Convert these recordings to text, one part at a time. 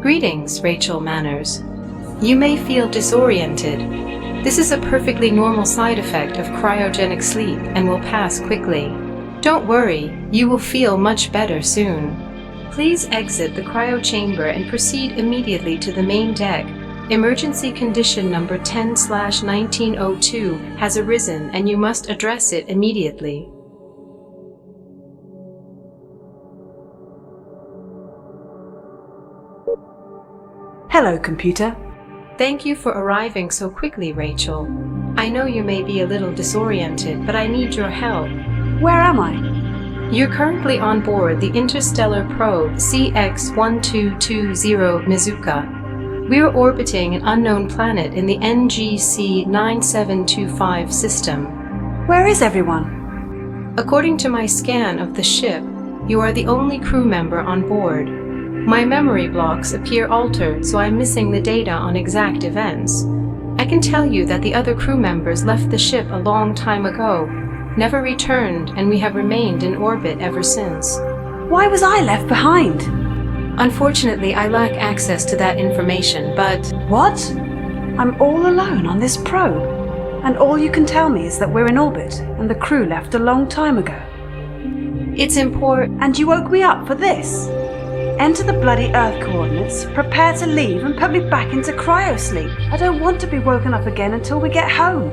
Greetings, Rachel Manners. You may feel disoriented. This is a perfectly normal side effect of cryogenic sleep and will pass quickly. Don't worry, you will feel much better soon. Please exit the cryo chamber and proceed immediately to the main deck. Emergency condition number 10/1902 has arisen and you must address it immediately. Hello, computer. Thank you for arriving so quickly, Rachel. I know you may be a little disoriented, but I need your help. Where am I? You're currently on board the interstellar probe CX-1220 Mizuka. We're orbiting an unknown planet in the NGC 9725 system. Where is everyone? According to my scan of the ship, you are the only crew member on board. My memory blocks appear altered, so I'm missing the data on exact events. I can tell you that the other crew members left the ship a long time ago, never returned, and we have remained in orbit ever since. Why was I left behind? Unfortunately, I lack access to that information, but... What? I'm all alone on this probe, and all you can tell me is that we're in orbit and the crew left a long time ago. It's important. And you woke me up for this? Enter the bloody Earth coordinates, prepare to leave, and put me back into cryo-sleep. I don't want to be woken up again until we get home.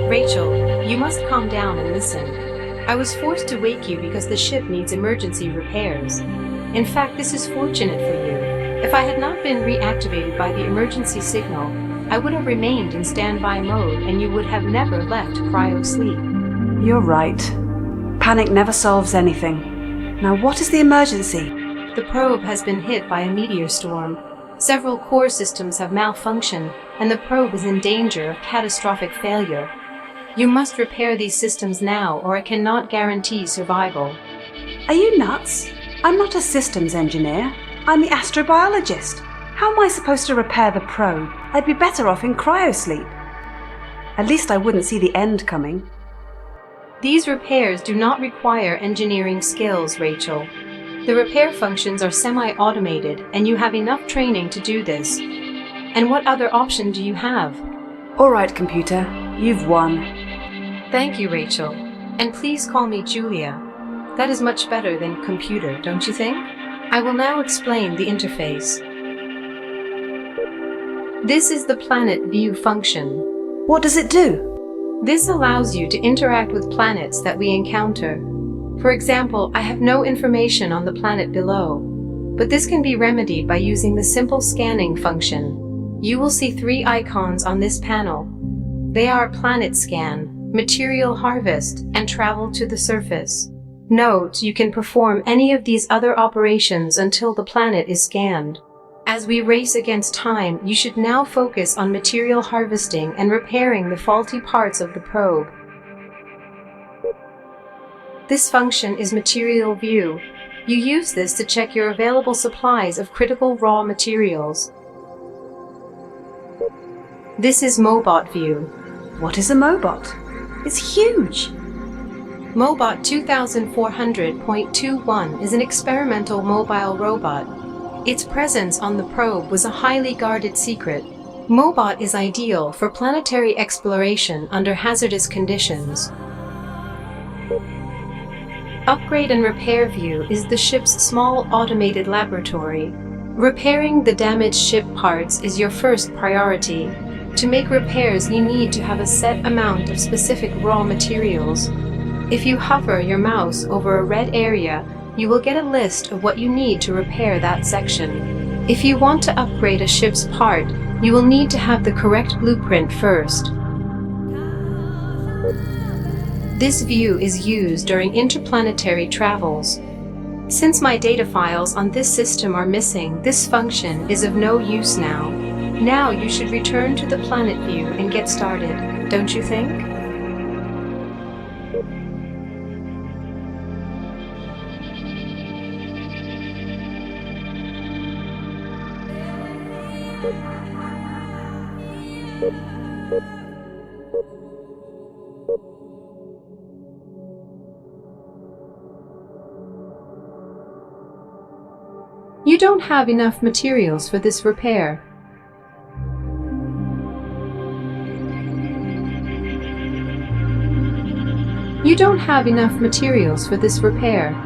Rachel, you must calm down and listen. I was forced to wake you because the ship needs emergency repairs. In fact, this is fortunate for you. If I had not been reactivated by the emergency signal, I would have remained in standby mode and you would have never left cryo-sleep. You're right. Panic never solves anything. Now, what is the emergency? The probe has been hit by a meteor storm. Several core systems have malfunctioned, and the probe is in danger of catastrophic failure. You must repair these systems now, or I cannot guarantee survival. Are you nuts? I'm not a systems engineer. I'm the astrobiologist. How am I supposed to repair the probe? I'd be better off in cryosleep. At least I wouldn't see the end coming. These repairs do not require engineering skills, Rachel. The repair functions are semi-automated, and you have enough training to do this. And what other option do you have? All right, computer. You've won. Thank you, Rachel. And please call me Julia. That is much better than computer, don't you think? I will now explain the interface. This is the planet view function. What does it do? This allows you to interact with planets that we encounter. For example, I have no information on the planet below, but this can be remedied by using the simple scanning function. You will see 3 icons on this panel. They are Planet Scan, Material Harvest, and Travel to the Surface. Note, you can perform any of these other operations until the planet is scanned. As we race against time, you should now focus on material harvesting and repairing the faulty parts of the probe. This function is Material View. You use this to check your available supplies of critical raw materials. This is Mobot View. What is a Mobot? It's huge! Mobot 2400.21 is an experimental mobile robot. Its presence on the probe was a highly guarded secret. Mobot is ideal for planetary exploration under hazardous conditions. Upgrade and Repair View is the ship's small automated laboratory. Repairing the damaged ship parts is your first priority. To make repairs, you need to have a set amount of specific raw materials. If you hover your mouse over a red area, you will get a list of what you need to repair that section. If you want to upgrade a ship's part, you will need to have the correct blueprint first. This view is used during interplanetary travels. Since my data files on this system are missing, this function is of no use now. Now you should return to the planet view and get started, don't you think? You don't have enough materials for this repair. You don't have enough materials for this repair.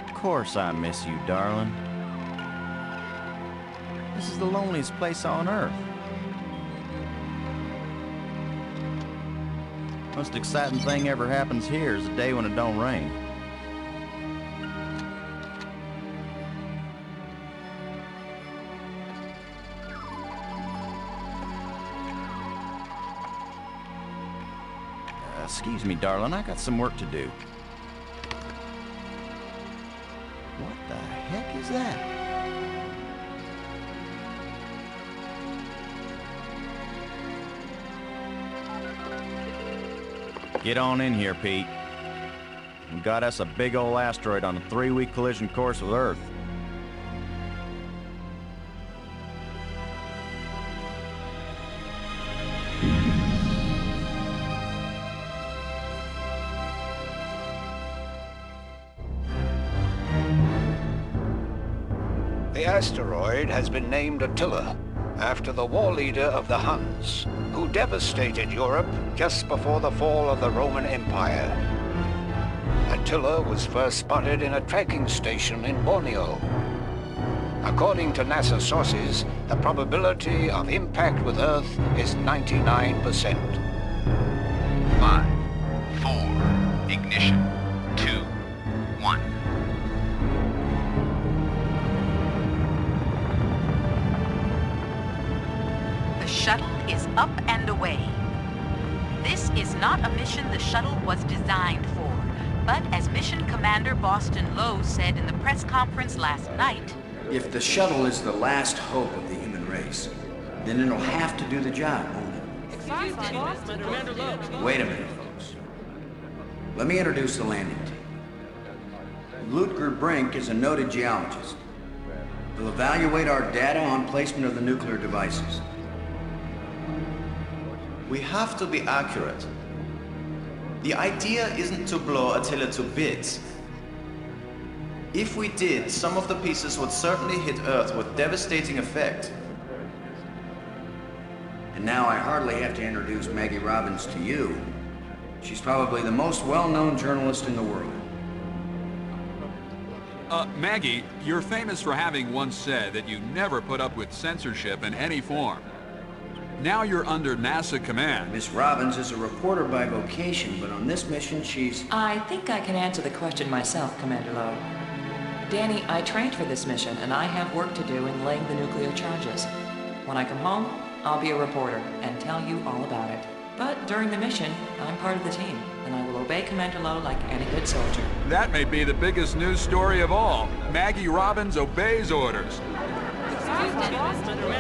Of course I miss you, darling. This is the loneliest place on Earth. Most exciting thing ever happens here is the day when it don't rain. Excuse me, darling, I got some work to do. What the heck is that? Get on in here, Pete. We got us a big old asteroid on a 3-week collision course with Earth. The asteroid has been named Attila, after the war leader of the Huns, who devastated Europe just before the fall of the Roman Empire. Attila was first spotted in a tracking station in Borneo. According to NASA sources, the probability of impact with Earth is 99%. 5, 4, ignition, 2, 1. The shuttle is up and away. This is not a mission the shuttle was designed for, but as Mission Commander Boston Lowe said in the press conference last night, if the shuttle is the last hope of the human race, then it'll have to do the job, won't it? Wait a minute, folks. Let me introduce the landing team. Ludger Brink is a noted geologist. We'll evaluate our data on placement of the nuclear devices. We have to be accurate. The idea isn't to blow Attila to bits. If we did, some of the pieces would certainly hit Earth with devastating effect. And now I hardly have to introduce Maggie Robbins to you. She's probably the most well-known journalist in the world. Maggie, you're famous for having once said that you never put up with censorship in any form. Now you're under NASA command. Miss Robbins is a reporter by vocation, but on this mission she's... I think I can answer the question myself, Commander Lowe. Danny, I trained for this mission, and I have work to do in laying the nuclear charges. When I come home, I'll be a reporter and tell you all about it. But during the mission, I'm part of the team, and I will obey Commander Lowe like any good soldier. That may be the biggest news story of all. Maggie Robbins obeys orders.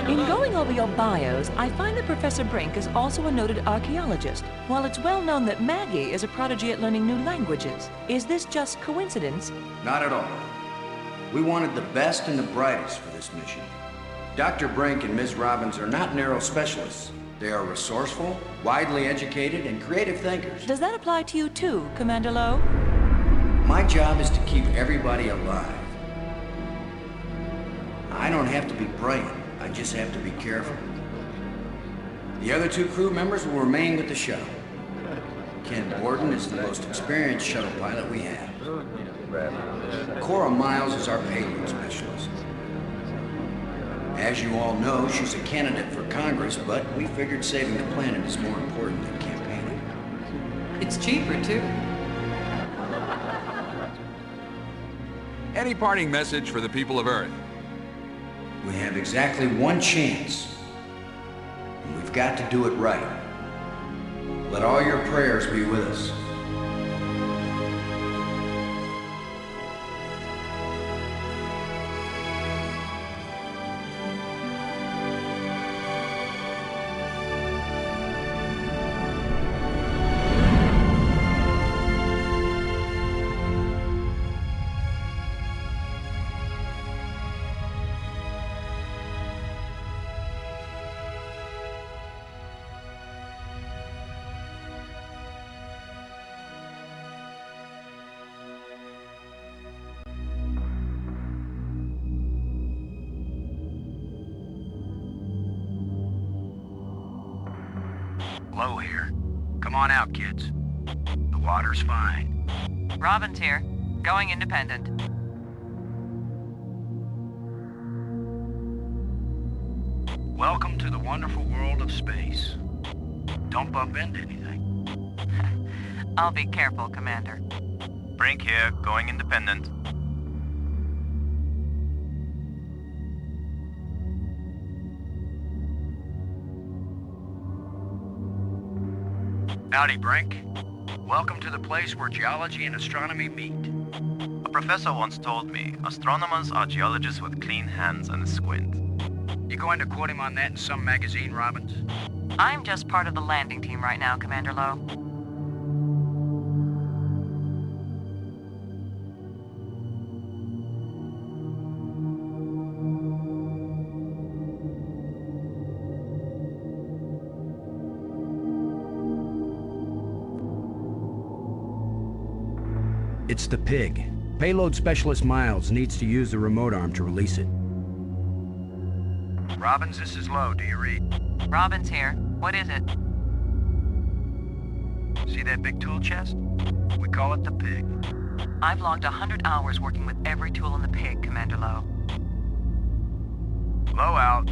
In going over your bios, I find that Professor Brink is also a noted archaeologist, while it's well known that Maggie is a prodigy at learning new languages. Is this just coincidence? Not at all. We wanted the best and the brightest for this mission. Dr. Brink and Ms. Robbins are not narrow specialists. They are resourceful, widely educated, and creative thinkers. Does that apply to you too, Commander Lowe? My job is to keep everybody alive. I don't have to be bright, I just have to be careful. The other two crew members will remain with the shuttle. Ken Borden is the most experienced shuttle pilot we have. Cora Miles is our payload specialist. As you all know, she's a candidate for Congress, but we figured saving the planet is more important than campaigning. It's cheaper, too. Any parting message for the people of Earth? We have exactly one chance, and we've got to do it right. Let all your prayers be with us. Low here. Come on out, kids. The water's fine. Robbins here. Going independent. Welcome to the wonderful world of space. Don't bump into anything. I'll be careful, Commander. Brink here, going independent. Howdy, Brink. Welcome to the place where geology and astronomy meet. A professor once told me, astronomers are geologists with clean hands and a squint. You going to quote him on that in some magazine, Robbins? I'm just part of the landing team right now, Commander Lowe. It's the pig. Payload specialist Miles needs to use the remote arm to release it. Robbins, this is Lowe. Do you read? Robbins here. What is it? See that big tool chest? We call it the pig. I've logged 100 hours working with every tool in the pig, Commander Lowe. Lowe out.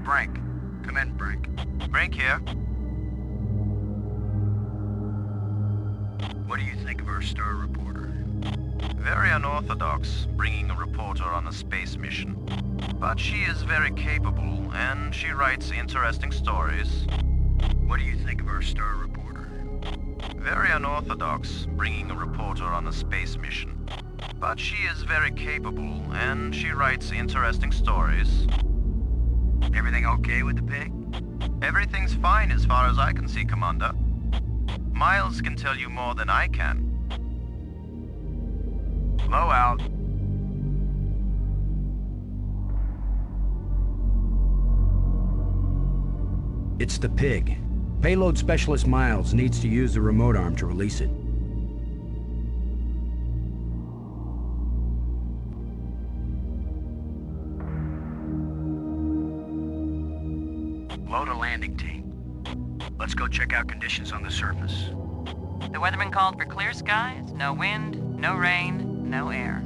Brink. Come in, Brink. Brink here. What do you think of our star reporter? Very unorthodox, bringing a reporter on a space mission. But she is very capable, and she writes interesting stories. What do you think of our star reporter? Very unorthodox, bringing a reporter on a space mission. But she is very capable, and she writes interesting stories. Everything okay with the pig? Everything's fine as far as I can see, Commander. Miles can tell you more than I can. Low out. It's the pig. Payload Specialist Miles needs to use the remote arm to release it. Load a landing team. Let's go check out conditions on the surface. The weatherman called for clear skies, no wind, no rain, no air.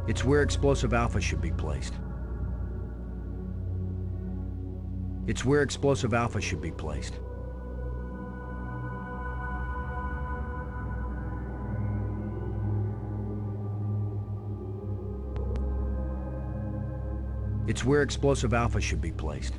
It's where Explosive Alpha should be placed. It's where Explosive Alpha should be placed. It's where Explosive Alpha should be placed.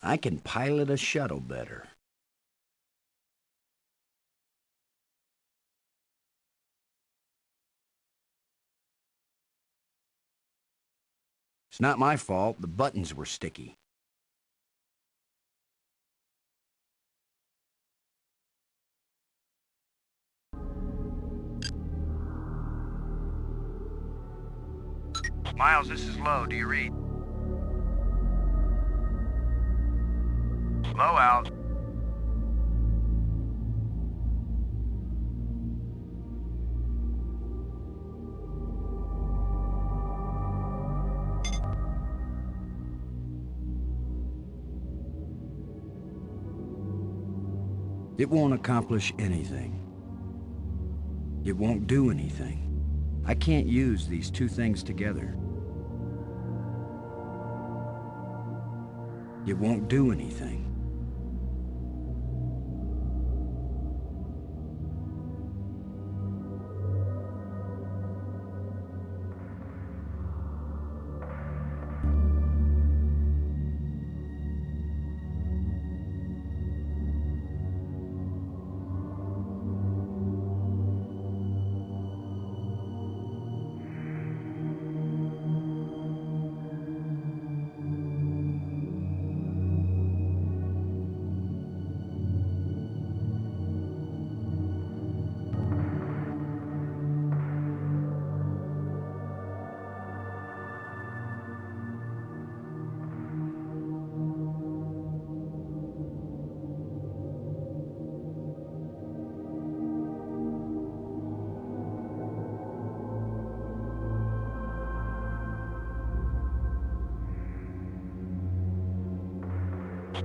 I can pilot a shuttle better. It's not my fault. The buttons were sticky. Miles, this is Low. Do you read? Low out. It won't accomplish anything. It won't do anything. I can't use these two things together. It won't do anything.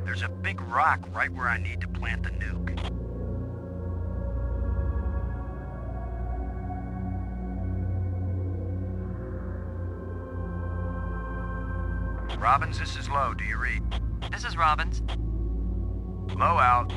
There's a big rock right where I need to plant the nuke. Robbins, this is Low. Do you read? This is Robbins. Low out.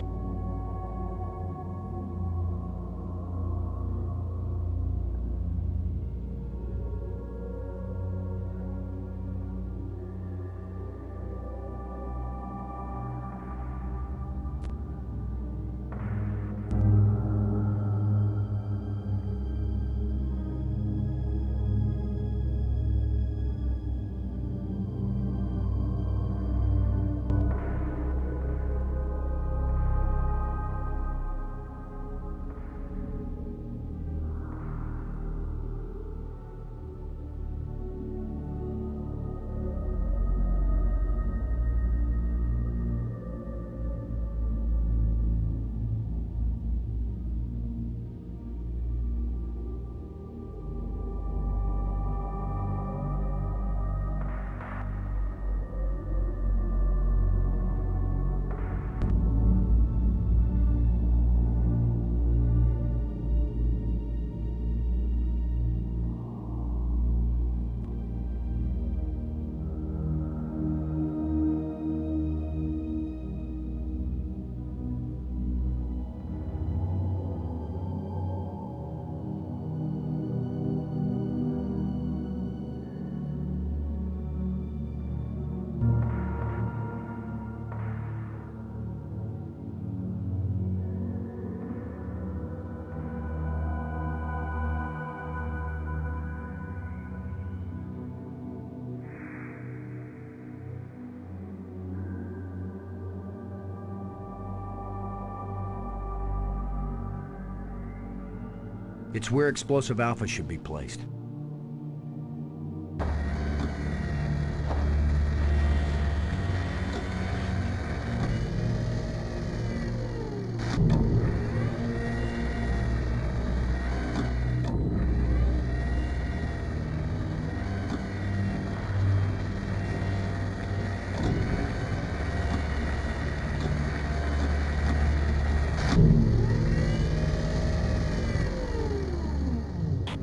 It's where Explosive Alpha should be placed.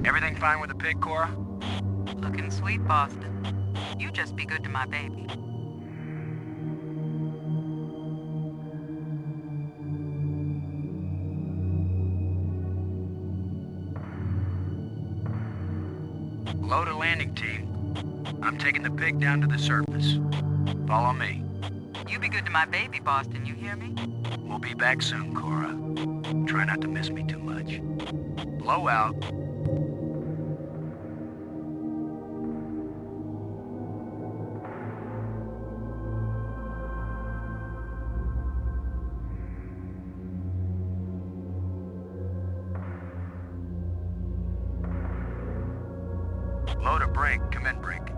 Everything fine with the pig, Cora? Looking sweet, Boston. You just be good to my baby. Load a landing team. I'm taking the pig down to the surface. Follow me. You be good to my baby, Boston, you hear me? We'll be back soon, Cora. Try not to miss me too much. Blow out. Load a Brink. Come in, Brink.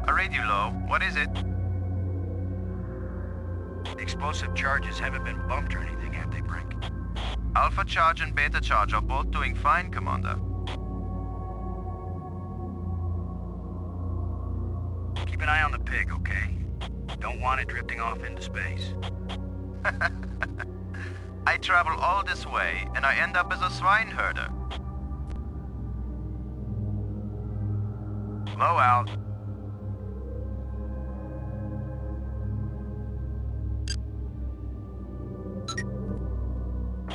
I read you low. What is it? The explosive charges haven't been bumped or anything, have they, Brink? Alpha Charge and Beta Charge are both doing fine, Commander. Keep an eye on the pig, okay? Don't want it drifting off into space. I travel all this way, and I end up as a swine herder. Blow out.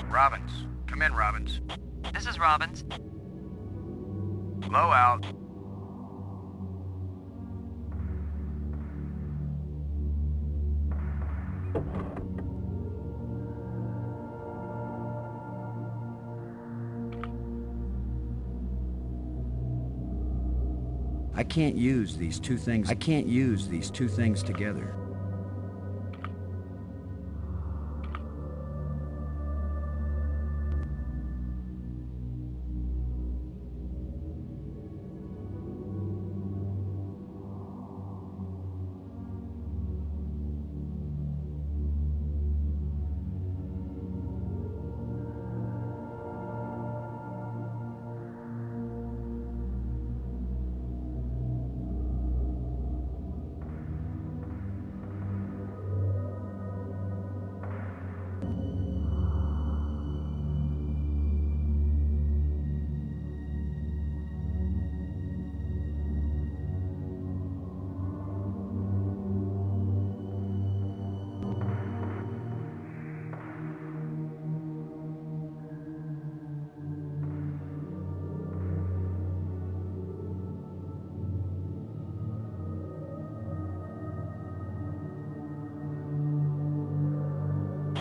Robbins. Come in, Robbins. This is Robbins. Blow out. I can't use these two things together.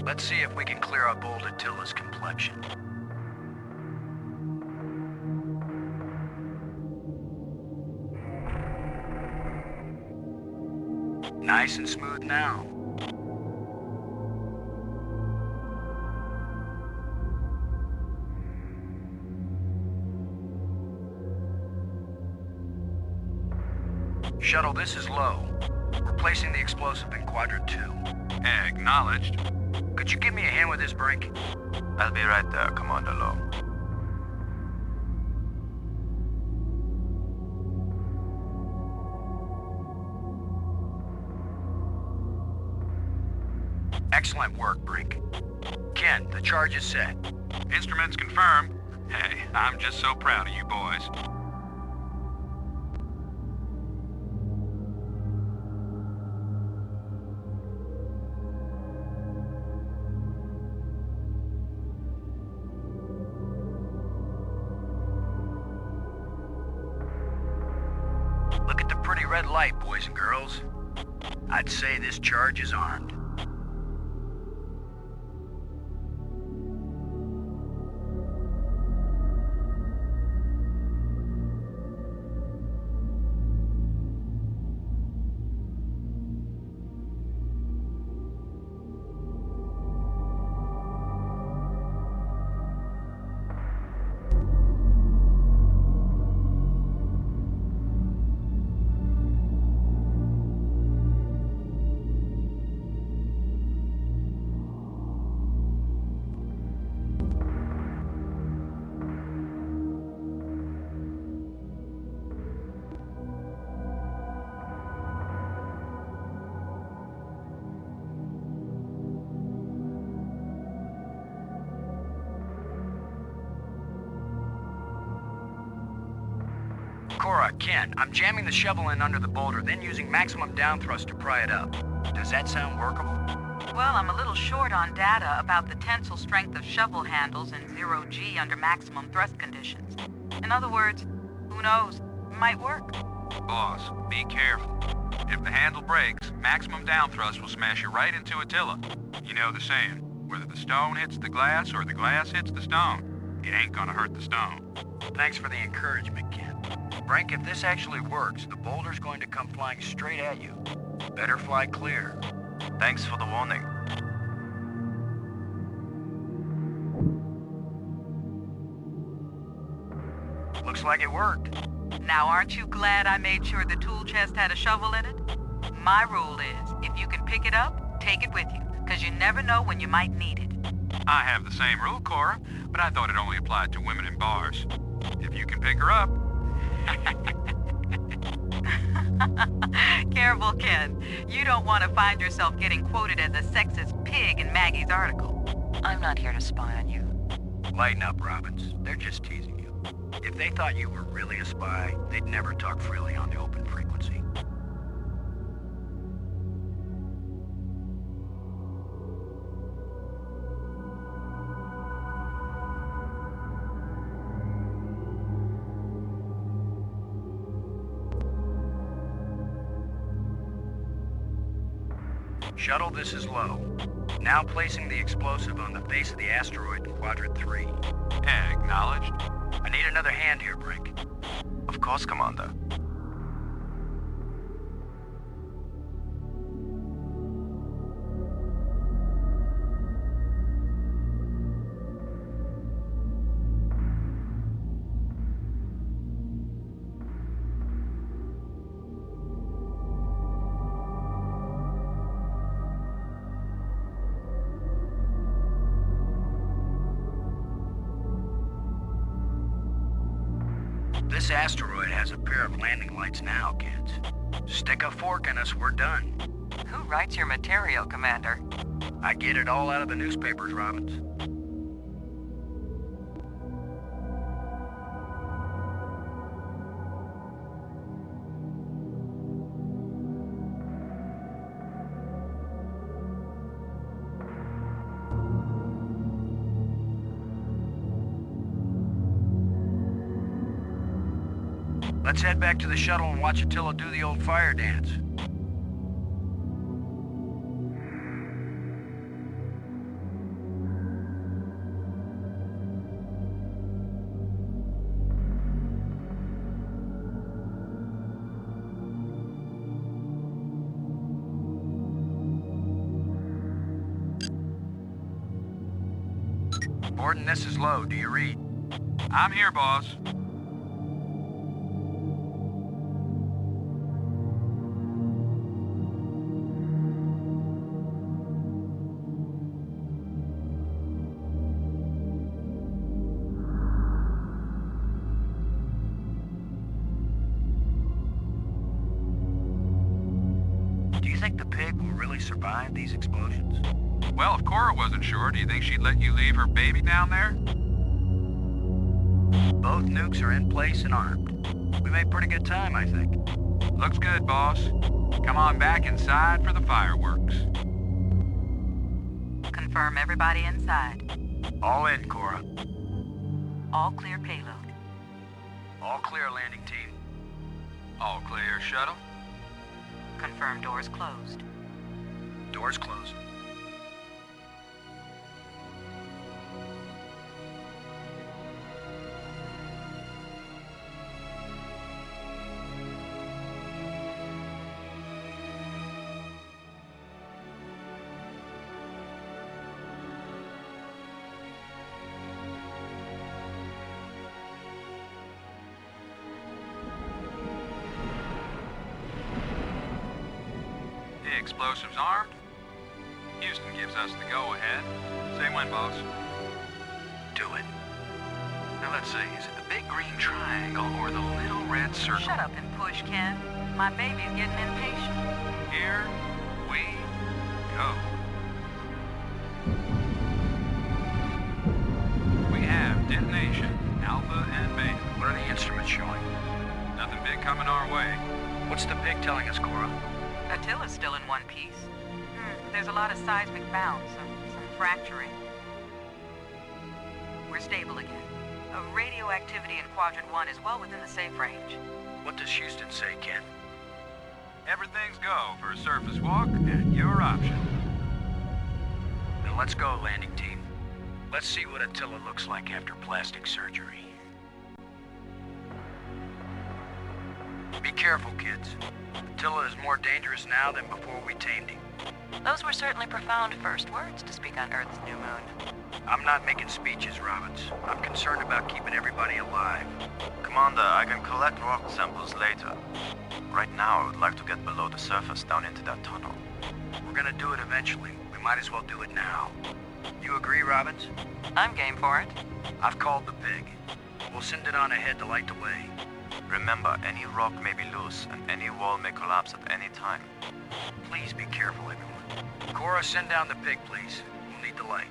Let's see if we can clear up old Attila's complexion. Nice and smooth now. Shuttle, this is low. We're placing the explosive in Quadrant 2. Acknowledged. Could you give me a hand with this, Brink? I'll be right there, Commander Low. Excellent work, Brink. Ken, the charge is set. Instruments confirmed. Hey, I'm just so proud of you boys. Look at the pretty red light, boys and girls. I'd say this charge is armed. Cora, Ken, I'm jamming the shovel in under the boulder, then using maximum down thrust to pry it up. Does that sound workable? Well, I'm a little short on data about the tensile strength of shovel handles in 0G under maximum thrust conditions. In other words, who knows? It might work. Boss, be careful. If the handle breaks, maximum down thrust will smash you right into Attila. You know the saying, whether the stone hits the glass or the glass hits the stone, it ain't gonna hurt the stone. Thanks for the encouragement, Ken. Brink, if this actually works, the boulder's going to come flying straight at you. Better fly clear. Thanks for the warning. Looks like it worked. Now, aren't you glad I made sure the tool chest had a shovel in it? My rule is, if you can pick it up, take it with you, because you never know when you might need it. I have the same rule, Cora, but I thought it only applied to women in bars. If you can pick her up... Careful, Ken. You don't want to find yourself getting quoted as a sexist pig in Maggie's article. I'm not here to spy on you. Lighten up, Robbins. They're just teasing you. If they thought you were really a spy, they'd never talk freely on the open frequency. Shuttle, this is low. Now placing the explosive on the face of the asteroid in Quadrant 3. Acknowledged. I need another hand here, Brink. Of course, Commander. This asteroid has a pair of landing lights now, kids. Stick a fork in us, we're done. Who writes your material, Commander? I get it all out of the newspapers, Robbins. Let's head back to the shuttle and watch Attila do the old fire dance. Borden, this is low. Do you read? I'm here, boss. Do you think the pig will really survive these explosions? Well, if Cora wasn't sure, do you think she'd let you leave her baby down there? Both nukes are in place and armed. We made pretty good time, I think. Looks good, boss. Come on back inside for the fireworks. Confirm everybody inside. All in, Cora. All clear payload. All clear, landing team. All clear, shuttle. Confirm doors closed. Doors closed. Explosives armed. Houston gives us the go-ahead. Say when, boss. Do it. Now let's see, is it the big green triangle or the little red circle? Shut up and push, Ken. My baby's getting impatient. Here we go. We have detonation, Alpha and Beta. What are the instruments showing? Nothing Big coming our way. What's the pig telling us, Cora? Attila's still in one piece. There's a lot of seismic bounce, some fracturing. We're stable again. Radioactivity in Quadrant 1 is well within the safe range. What does Houston say, Ken? Everything's go for a surface walk at your option. Then let's go, landing team. Let's see what Attila looks like after plastic surgery. Be careful, kids. Attila is more dangerous now than before we tamed him. Those were certainly profound first words to speak on Earth's new moon. I'm not making speeches, Robbins. I'm concerned about keeping everybody alive. Commander, I can collect rock samples later. Right now, I would like to get below the surface down into that tunnel. We're gonna do it eventually. We might as well do it now. You agree, Robbins? I'm game for it. I've called the pig. We'll send it on ahead to light the way. Remember, any rock may be loose, and any wall may collapse at any time. Please be careful, everyone. Cora, send down the pig, please. We'll need the light.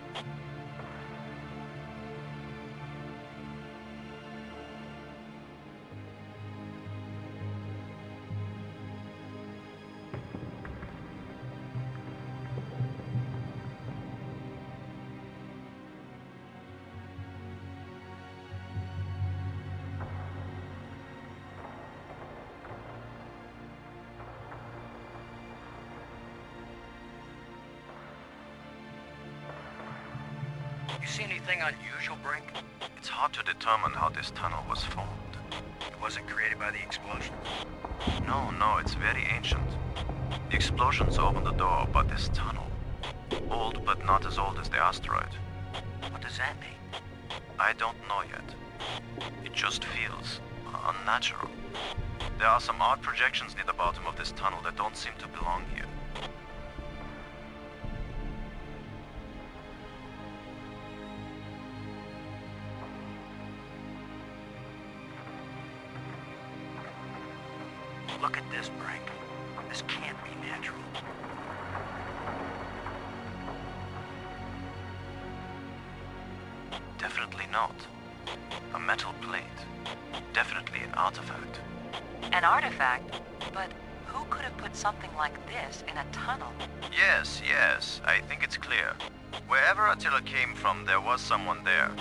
You see anything unusual, Brink? It's hard to determine how this tunnel was formed. It wasn't created by the explosion? No, it's very ancient. The explosions opened the door, but this tunnel... old, but not as old as the asteroid. What does that mean? I don't know yet. It just feels unnatural. There are some odd projections near the bottom of this tunnel that don't seem to belong here. Look at this, Brink. This can't be natural. Definitely not. A metal plate. Definitely an artifact. An artifact? But who could have put something like this in a tunnel? Yes, I think it's clear. Wherever Attila came from, there was someone there.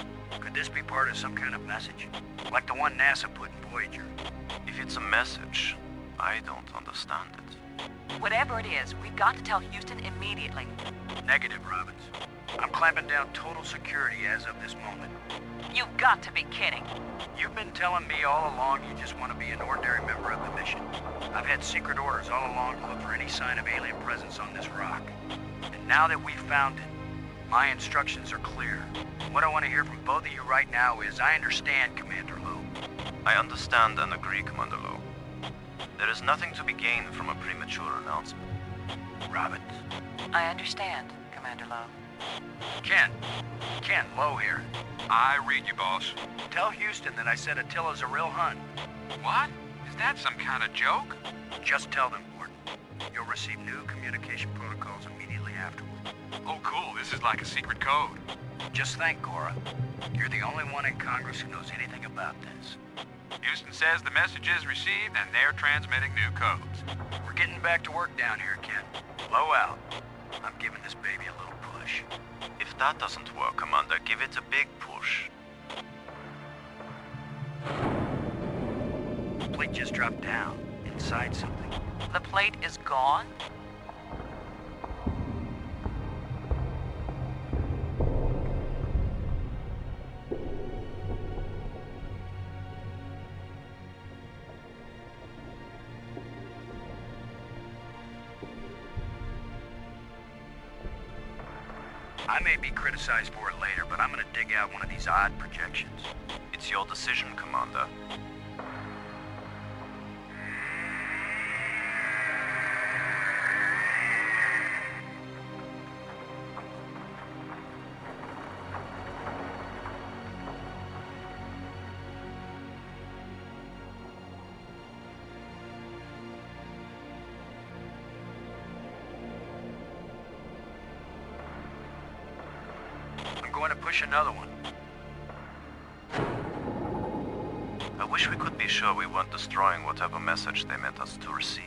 Could this be part of some kind of message? Like the one NASA put in Voyager? If it's a message, I don't understand it. Whatever it is, we've got to tell Houston immediately. Negative, Robbins. I'm clamping down total security as of this moment. You've got to be kidding. You've been telling me all along you just want to be an ordinary member of the mission. I've had secret orders all along to look for any sign of alien presence on this rock. And now that we've found it, my instructions are clear. What I want to hear from both of you right now is, I understand, Commander Lowe. I understand and agree, Commander Lowe. There is nothing to be gained from a premature announcement. Robbins. I understand, Commander Lowe. Ken, Lowe here. I read you, boss. Tell Houston that I said Attila's a real Hun. What? Is that some kind of joke? Just tell them, Gordon. You'll receive new communication protocols immediately afterward. Oh, cool. This is like a secret code. Just think, Cora. You're the only one in Congress who knows anything about this. Houston says the message is received and they're transmitting new codes. We're getting back to work down here, Ken. Low out. I'm giving this baby a little push. If that doesn't work, Commander, give it a big push. The plate just dropped down, inside something. The plate is gone? I may be criticized for it later, but I'm gonna dig out one of these odd projections. It's your decision, Commander. I'm going to push another one. I wish we could be sure we weren't destroying whatever message they meant us to receive.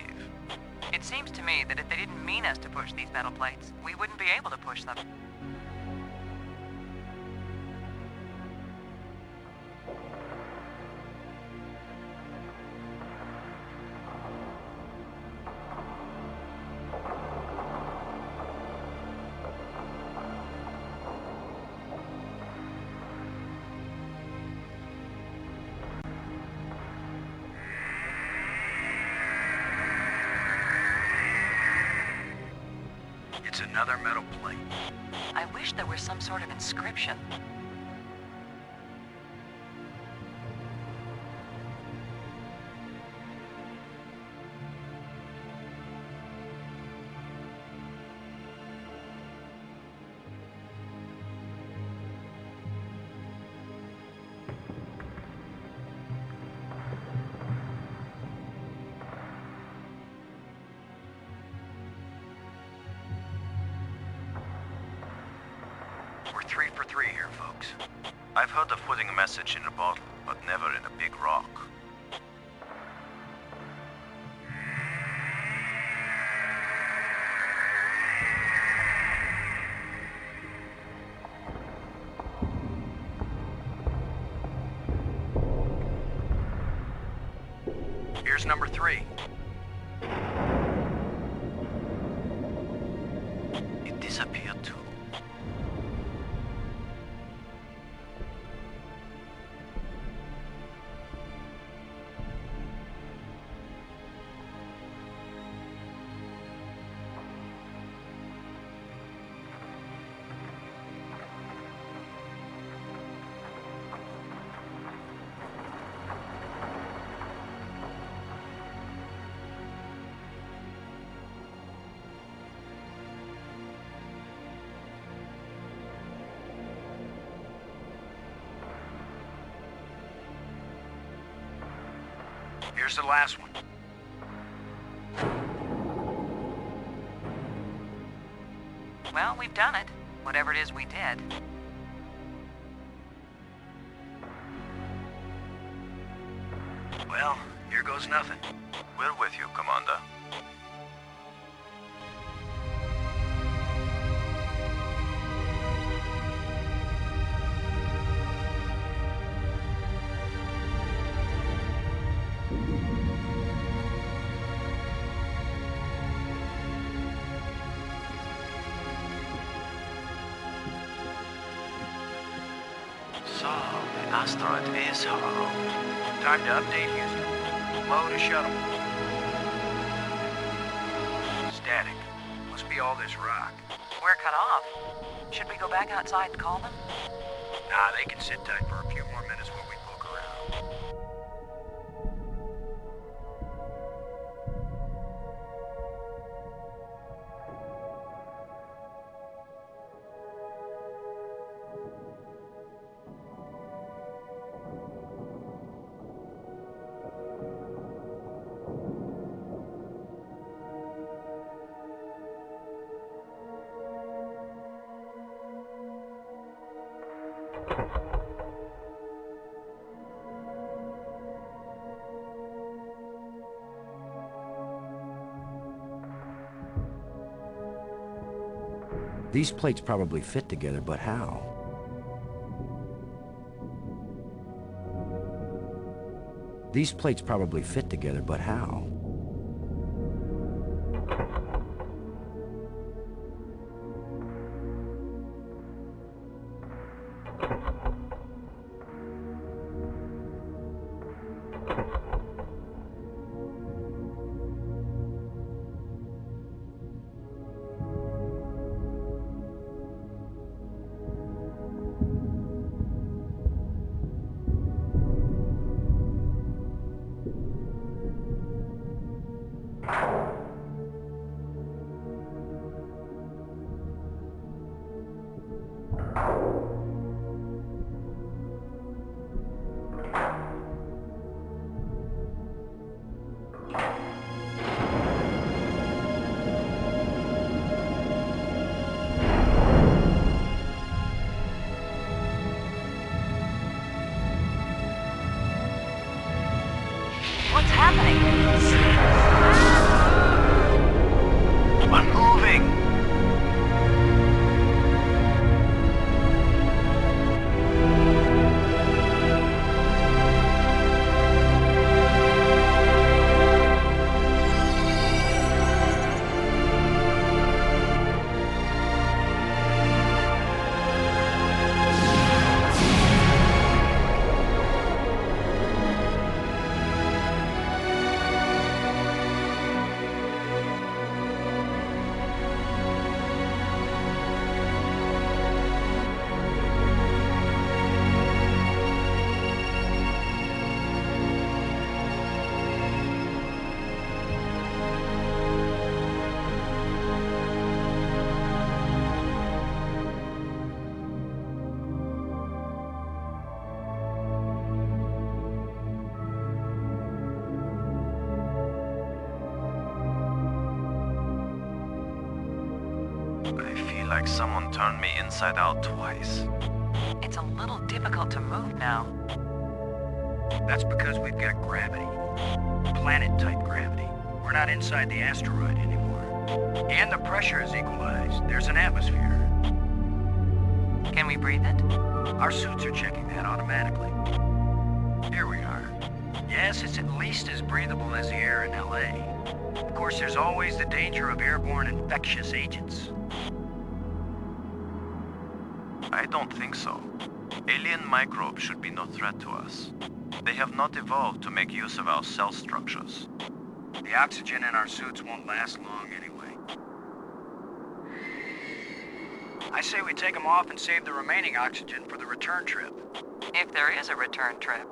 It seems to me that if they didn't mean us to push these metal plates, we wouldn't be able to push them. It's another metal plate. I wish there were some sort of inscription. We're 3 for 3 here, folks. I've heard of putting a message in a bottle, but never in a big rock. Here's number 3. It disappeared too. Here's the last one. Well, we've done it. Whatever it is we did. Well, here goes nothing. We're with you, Commander. So, the asteroid is hollow. Time to update Houston. Low to shuttle. Static. Must be all this rock. We're cut off. Should we go back outside and call them? Nah, they can sit tight for a few more minutes while we poke around. These plates probably fit together, but how? These plates probably fit together, but how? like someone turned me inside out twice. It's a little difficult to move now. That's because we've got gravity. Planet-type gravity. We're not inside the asteroid anymore. And the pressure is equalized. There's an atmosphere. Can we breathe it? Our suits are checking that automatically. Here we are. Yes, it's at least as breathable as the air in LA. Of course, there's always the danger of airborne infectious agents. I don't think so. Alien microbes should be no threat to us. They have not evolved to make use of our cell structures. The oxygen in our suits won't last long anyway. I say we take them off and save the remaining oxygen for the return trip. If there is a return trip.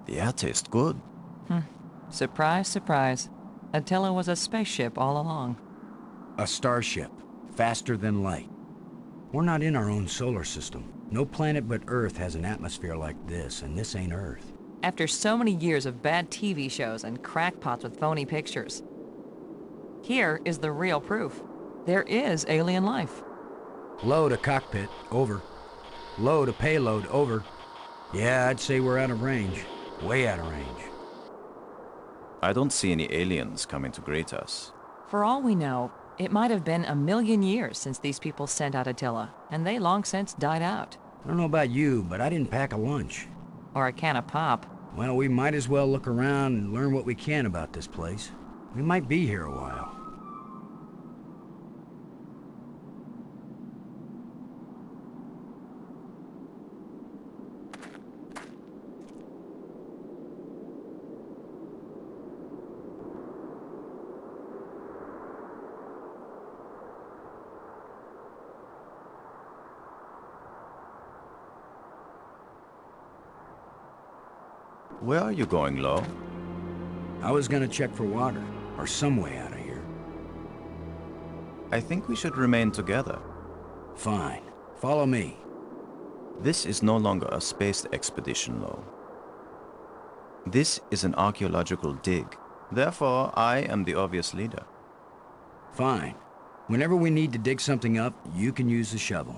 The air tastes good. Surprise, surprise. Attila was a spaceship all along. A starship, faster than light. We're not in our own solar system. No planet but Earth has an atmosphere like this, and this ain't Earth. After so many years of bad TV shows and crackpots with phony pictures, here is the real proof. There is alien life. Low to cockpit, over. Low to payload, over. Yeah, I'd say we're out of range. Way out of range. I don't see any aliens coming to greet us. For all we know, it might have been 1,000,000 years since these people sent out Attila, and they long since died out. I don't know about you, but I didn't pack a lunch. Or a can of pop. Well, we might as well look around and learn what we can about this place. We might be here a while. Where are you going, Lo? I was gonna check for water, or some way out of here. I think we should remain together. Fine. Follow me. This is no longer a space expedition, Lo. This is an archaeological dig. Therefore, I am the obvious leader. Fine. Whenever we need to dig something up, you can use the shovel.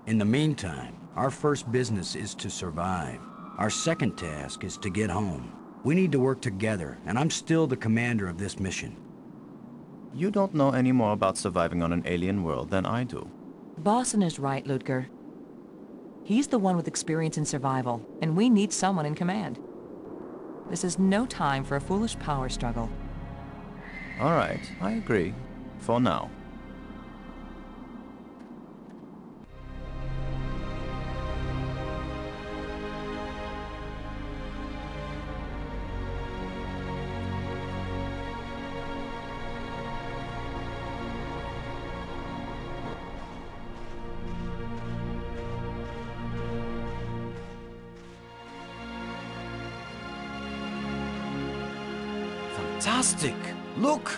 In the meantime, our first business is to survive. Our second task is to get home. We need to work together, and I'm still the commander of this mission. You don't know any more about surviving on an alien world than I do. Boston is right, Ludger. He's the one with experience in survival, and we need someone in command. This is no time for a foolish power struggle. All right, I agree. For now. Fantastic! Look!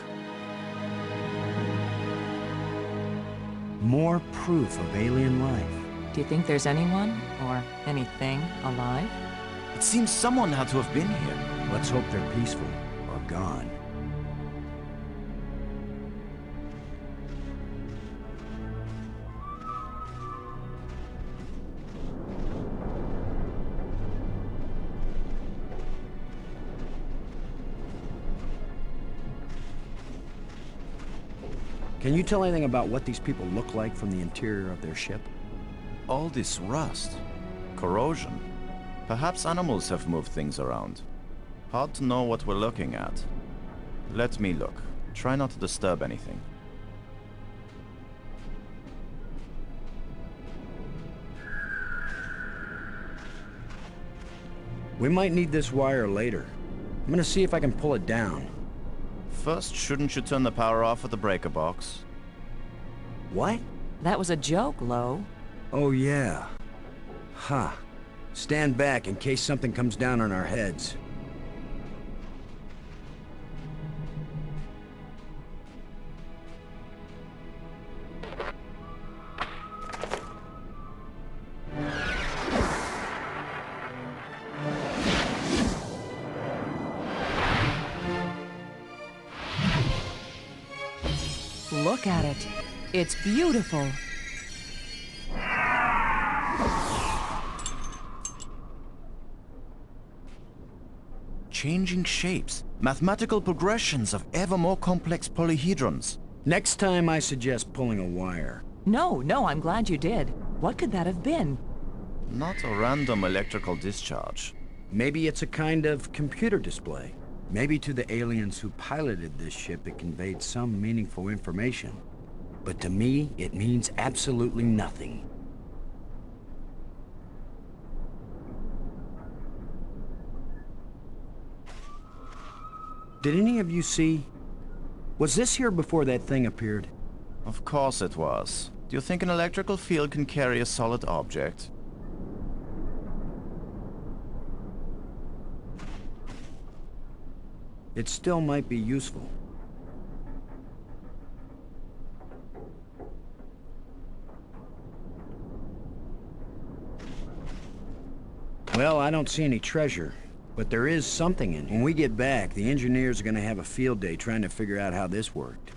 More proof of alien life. Do you think there's anyone, or anything, alive? It seems someone had to have been here. Let's hope they're peaceful, or gone. Can you tell anything about what these people look like from the interior of their ship? All this rust. Corrosion. Perhaps animals have moved things around. Hard to know what we're looking at. Let me look. Try not to disturb anything. We might need this wire later. I'm gonna see if I can pull it down. First, shouldn't you turn the power off at the breaker box? What? That was a joke, Lo. Oh, yeah. Huh. Stand back in case something comes down on our heads. look at it. It's beautiful. Changing shapes, mathematical progressions of ever more complex polyhedrons. Next time I suggest pulling a wire. No, I'm glad you did. What could that have been? Not a random electrical discharge. Maybe it's a kind of computer display. Maybe to the aliens who piloted this ship it conveyed some meaningful information. But to me, it means absolutely nothing. Did any of you see? Was this here before that thing appeared? Of course it was. Do you think an electrical field can carry a solid object? It still might be useful. Well, I don't see any treasure, but there is something in here. When we get back, the engineers are going to have a field day trying to figure out how this worked.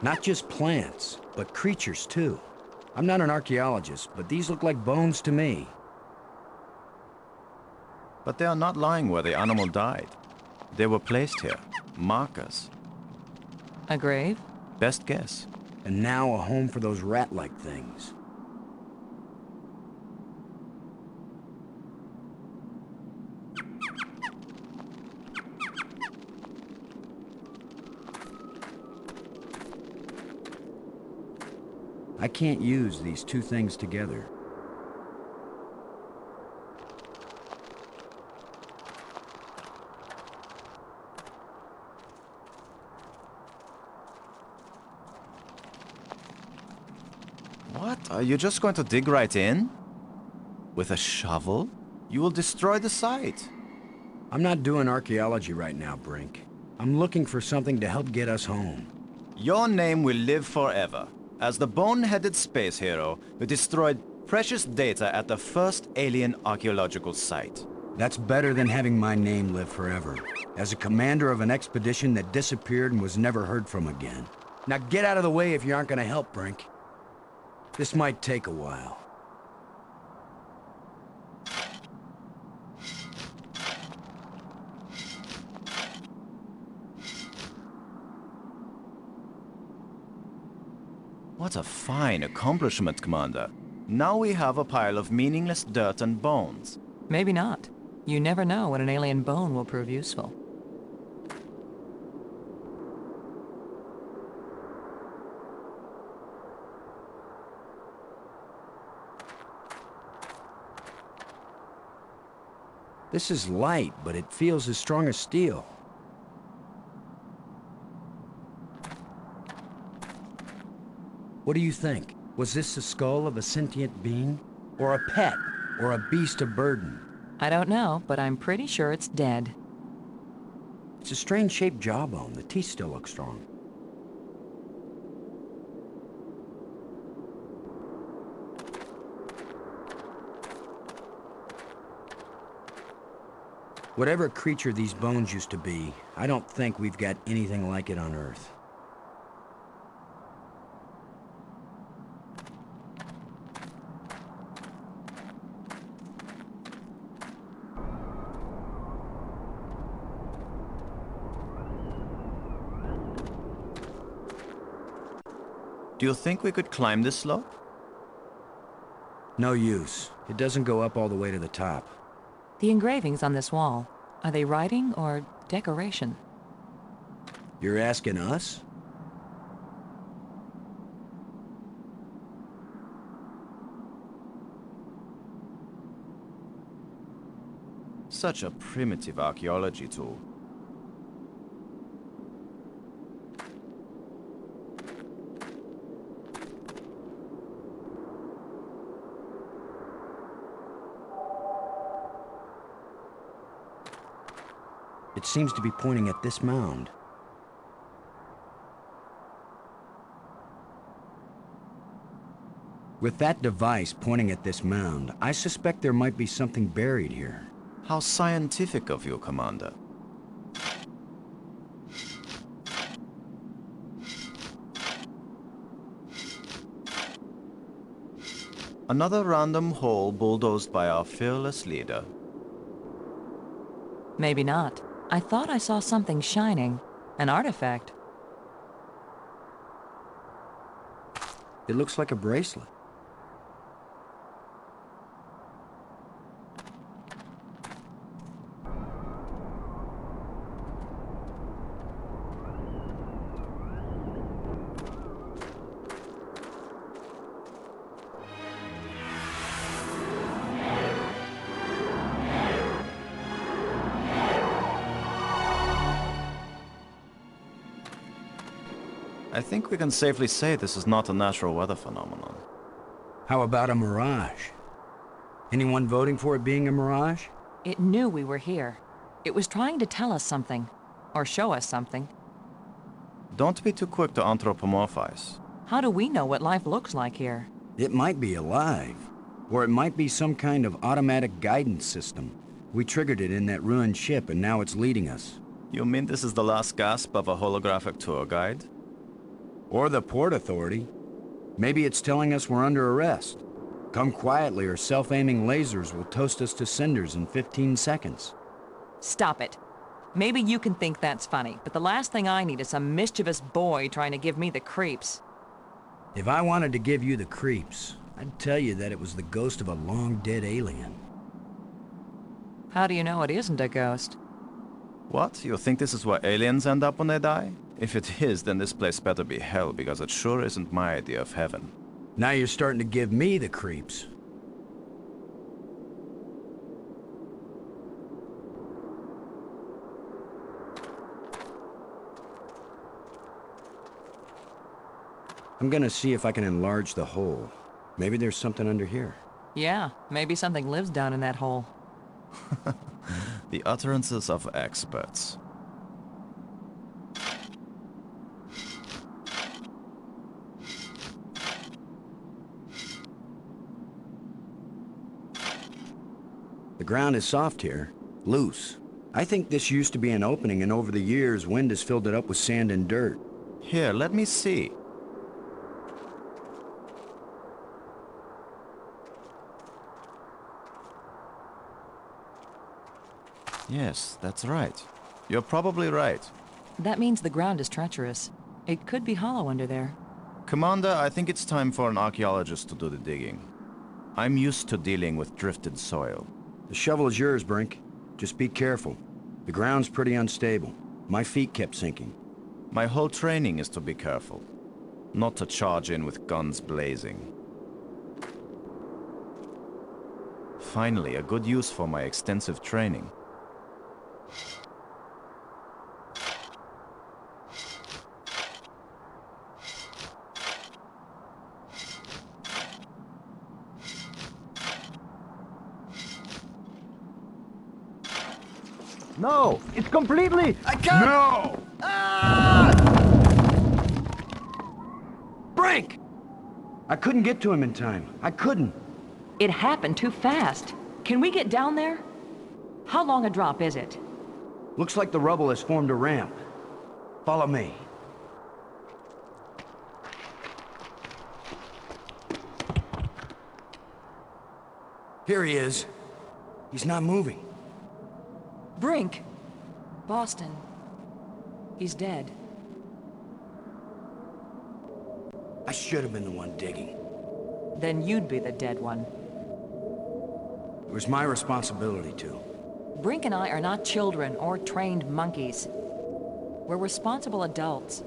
Not just plants, but creatures too. I'm not an archaeologist, but these look like bones to me. But they are not lying where the animal died. They were placed here. Markers. A grave? Best guess. And now a home for those rat-like things. I can't use these two things together. What? Are you just going to dig right in? With a shovel? You will destroy the site. I'm not doing archaeology right now, Brink. I'm looking for something to help get us home. Your name will live forever. As the bone-headed space hero who destroyed precious data at the first alien archaeological site. That's better than having my name live forever. As a commander of an expedition that disappeared and was never heard from again. Now get out of the way if you aren't gonna help, Brink. This might take a while. What a fine accomplishment, Commander. Now we have a pile of meaningless dirt and bones. Maybe not. You never know when an alien bone will prove useful. This is light, but it feels as strong as steel. What do you think? Was this the skull of a sentient being? Or a pet? Or a beast of burden? I don't know, but I'm pretty sure it's dead. It's a strange-shaped jawbone. The teeth still look strong. Whatever creature these bones used to be, I don't think we've got anything like it on Earth. Do you think we could climb this slope? No use. It doesn't go up all the way to the top. The engravings on this wall, are they writing or decoration? You're asking us? Such a primitive archaeology tool. It seems to be pointing at this mound. With that device pointing at this mound, I suspect there might be something buried here. How scientific of you, Commander. Another random hole bulldozed by our fearless leader. Maybe not. I thought I saw something shining. An artifact. It looks like a bracelet. I think we can safely say this is not a natural weather phenomenon. How about a mirage? Anyone voting for it being a mirage? It knew we were here. It was trying to tell us something. Or show us something. Don't be too quick to anthropomorphize. How do we know what life looks like here? It might be alive. Or it might be some kind of automatic guidance system. We triggered it in that ruined ship and now it's leading us. You mean this is the last gasp of a holographic tour guide? Or the Port Authority. Maybe it's telling us we're under arrest. Come quietly or self-aiming lasers will toast us to cinders in 15 seconds. Stop it. Maybe you can think that's funny, but the last thing I need is some mischievous boy trying to give me the creeps. If I wanted to give you the creeps, I'd tell you that it was the ghost of a long-dead alien. How do you know it isn't a ghost? What? You think this is where aliens end up when they die? If it is, then this place better be hell, because it sure isn't my idea of heaven. Now you're starting to give me the creeps. I'm gonna see if I can enlarge the hole. Maybe there's something under here. Yeah, maybe something lives down in that hole. The utterances of experts. The ground is soft here, loose. I think this used to be an opening, and over the years, wind has filled it up with sand and dirt. Here, let me see. Yes, that's right. You're probably right. That means the ground is treacherous. It could be hollow under there. Commander, I think it's time for an archaeologist to do the digging. I'm used to dealing with drifted soil. The shovel is yours, Brink. Just be careful. The ground's pretty unstable. My feet kept sinking. My whole training is to be careful. Not to charge in with guns blazing. Finally, a good use for my extensive training. No! It's completely... I can't... No! Brink! I couldn't get to him in time. I couldn't. It happened too fast. Can we get down there? How long a drop is it? Looks like the rubble has formed a ramp. Follow me. Here he is. He's not moving. Brink! Boston. He's dead. I should have been the one digging. Then you'd be the dead one. It was my responsibility to. Brink and I are not children or trained monkeys. We're responsible adults.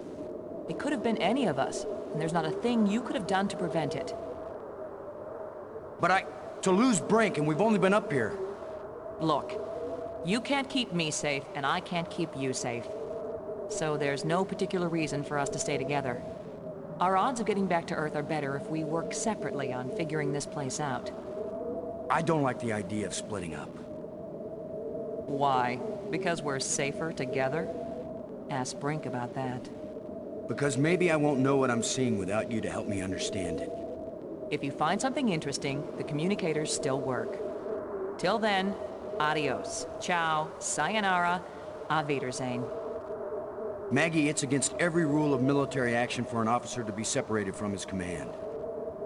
It could have been any of us, and there's not a thing you could have done to prevent it. But to lose Brink, and we've only been up here. Look. You can't keep me safe, and I can't keep you safe. So there's no particular reason for us to stay together. Our odds of getting back to Earth are better if we work separately on figuring this place out. I don't like the idea of splitting up. Why? Because we're safer together? Ask Brink about that. Because maybe I won't know what I'm seeing without you to help me understand it. If you find something interesting, the communicators still work. Till then, adios, ciao, sayonara, auf Wiedersehen. Maggie, it's against every rule of military action for an officer to be separated from his command.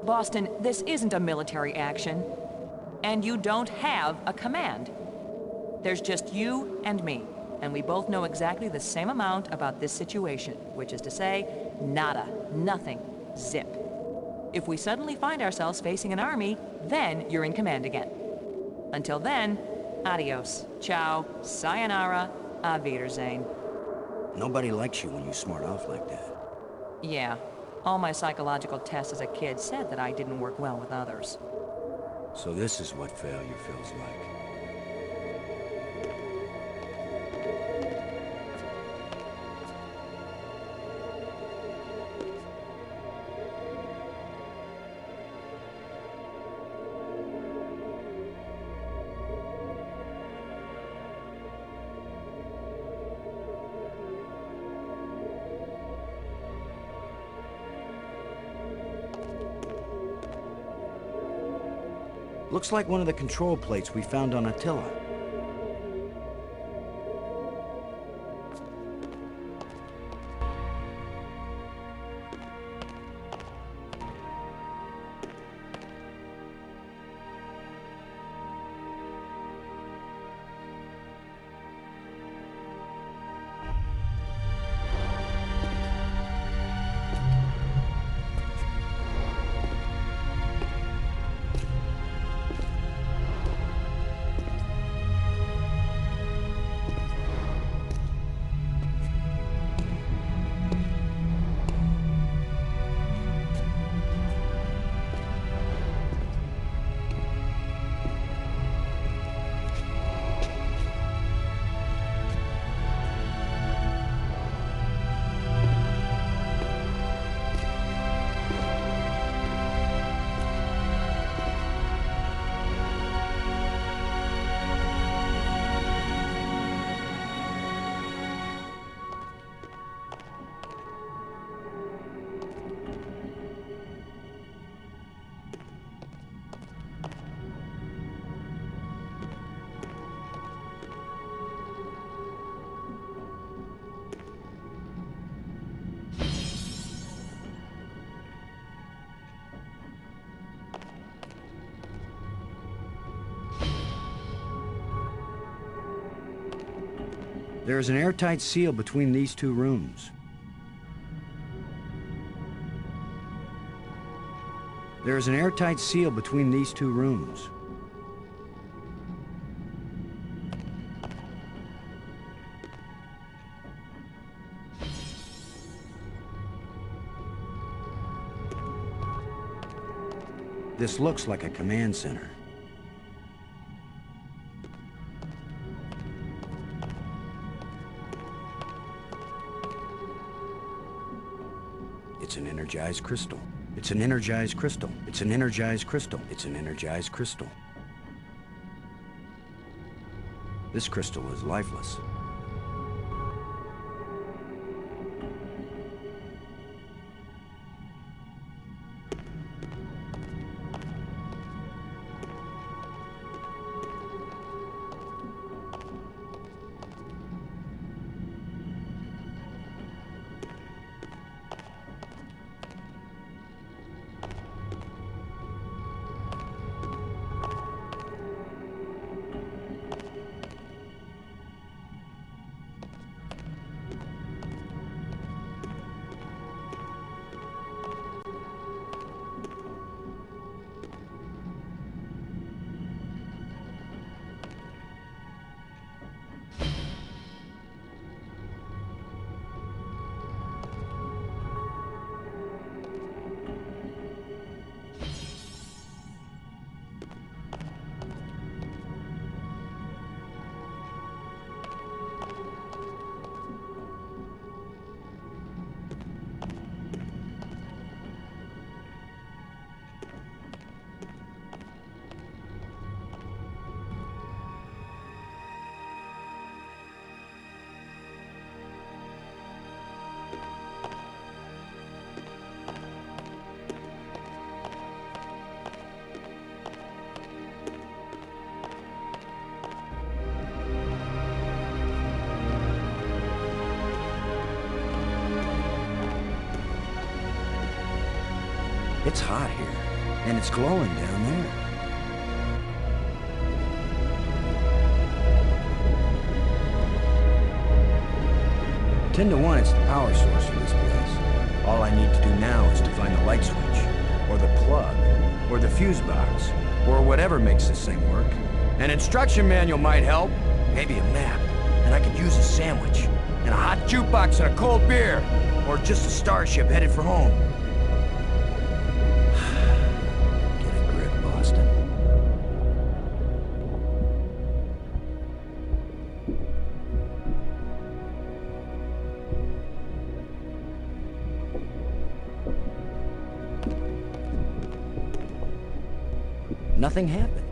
Boston, this isn't a military action. And you don't have a command. There's just you and me, and we both know exactly the same amount about this situation, which is to say, nada, nothing, zip. If we suddenly find ourselves facing an army, then you're in command again. Until then, adios, ciao, sayonara, auf Wiedersehen. Nobody likes you when you smart off like that. Yeah, all my psychological tests as a kid said that I didn't work well with others. So this is what failure feels like. Looks like one of the control plates we found on Attila. There is an airtight seal between these two rooms. There is an airtight seal between these two rooms. This looks like a command center. It's an energized crystal. It's an energized crystal. It's an energized crystal. It's an energized crystal. This crystal is lifeless. it's hot here, and it's glowing down there. 10 to 1, it's the power source for this place. All I need to do now is to find the light switch, or the plug, or the fuse box, or whatever makes this thing work. An instruction manual might help, maybe a map, and I could use a sandwich, and a hot jukebox and a cold beer, or just a starship headed for home. Get a grip, Boston. Nothing happened.